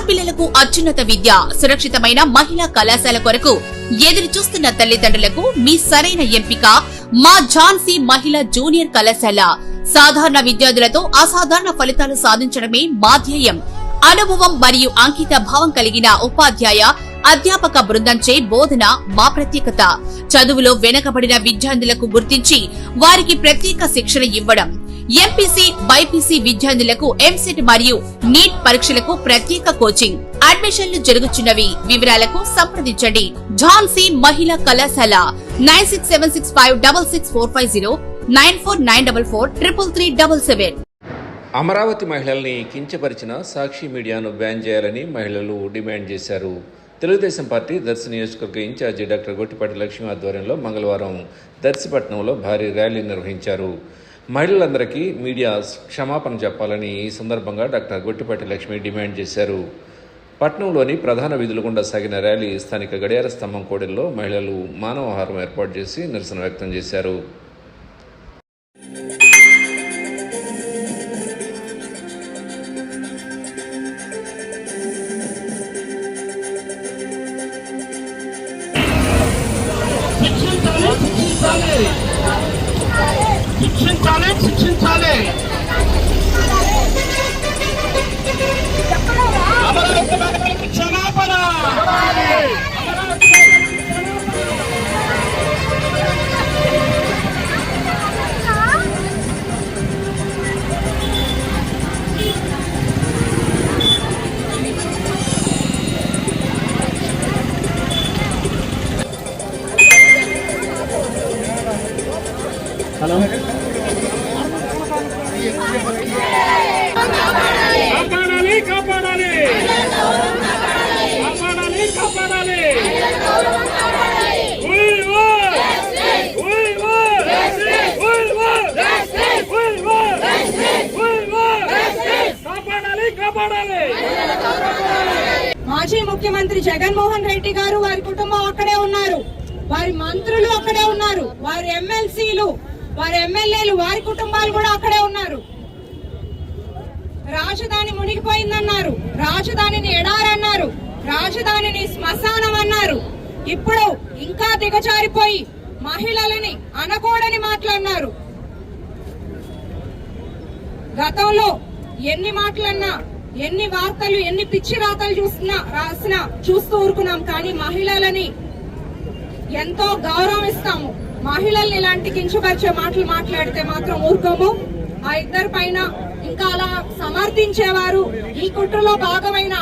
ఆడపిల్లలకు అత్యున్నత విద్య, సురక్షితమైన మహిళా కళాశాల కొరకు ఎదురు చూస్తున్న తల్లిదండ్రులకు మీ సరైన ఎంపిక మా ఝాన్సీ మహిళా జూనియర్ కళాశాల. సాధారణ విద్యార్థులతో అసాధారణ ఫలితాలు సాధించడమే మా ధ్యేయం. అనుభవం మరియు అంకిత భావం కలిగిన ఉపాధ్యాయ, అధ్యాపక బృందంచే బోధన మా ప్రత్యేకత. చదువులో వెనుకబడిన విద్యార్థులకు గుర్తించి వారికి ప్రత్యేక శిక్షణ ఇవ్వడం. ఎంపీసీ, బైపీసీ విద్యార్థులకు ఎంసెట్ మరియు నీట్ పరీక్షలకు ప్రత్యేక కోచింగ్. అడ్మిషన్లు జరుగుతున్నవి. వివరాలకు సంప్రదించండి. ఝాన్సీ మహిళా కళాశాల 9676566450 9494433377. అమరావతి మహిళల్ని కించపరిచిన సాక్షి మీడియాను బ్యాన్ చేయాలని మహిళలు డిమాండ్ చేశారు. తెలుగుదేశం పార్టీ దర్శి నియోజకవర్గ ఇన్ఛార్జి డాక్టర్ గొట్టిపాటి లక్ష్మి ఆధ్వర్యంలో మంగళవారం దర్శిపట్నంలో భారీ ర్యాలీ నిర్వహించారు. మహిళలందరికీ మీడియా క్షమాపణ చెప్పాలని ఈ సందర్భంగా డాక్టర్ గొట్టిపాటి లక్ష్మి డిమాండ్ చేశారు. పట్నంలోని ప్రధాన వీధుల గుండా సాగిన ర్యాలీ స్థానిక గడియార స్తంభం కూడలిలో మహిళలు మానవాహారం ఏర్పాటు చేసి నిరసన వ్యక్తం చేశారు. శిక్షించాలి. క్షమాపణ. హలో, కాపాడాలి. మాజీ ముఖ్యమంత్రి జగన్మోహన్ రెడ్డి గారు, వారి కుటుంబం అక్కడే ఉన్నారు, వారి మంత్రులు అక్కడే ఉన్నారు, వారి ఎమ్మెల్సీలు, వారి ఎమ్మెల్యేలు, వారి కుటుంబాలు కూడా అక్కడే ఉన్నారు. రాజధాని మునిగిపోయిందన్నారు, రాజధానిని ఎడారన్నారు, రాజధానిని శ్మశానం అన్నారు. ఇప్పుడు ఇంకా దిగజారిపోయి మహిళలని అనకూడని మాటలన్నారు. గతంలో ఎన్ని మాటలన్నా, ఎన్ని వార్తలు, ఎన్ని పిచ్చి రాతలు రాసినా చూస్తూ ఊరుకున్నాం. కానీ మహిళలని ఎంతో గౌరవిస్తాము. మహిళల్ని ఇలాంటి కించపరిచే మాటలు మాట్లాడితే మాత్రం ఊరుకోము. ఆ ఇద్దరి పైన ఇంకా అలా సమర్థించేవారు, ఈ కుట్రలో భాగమైన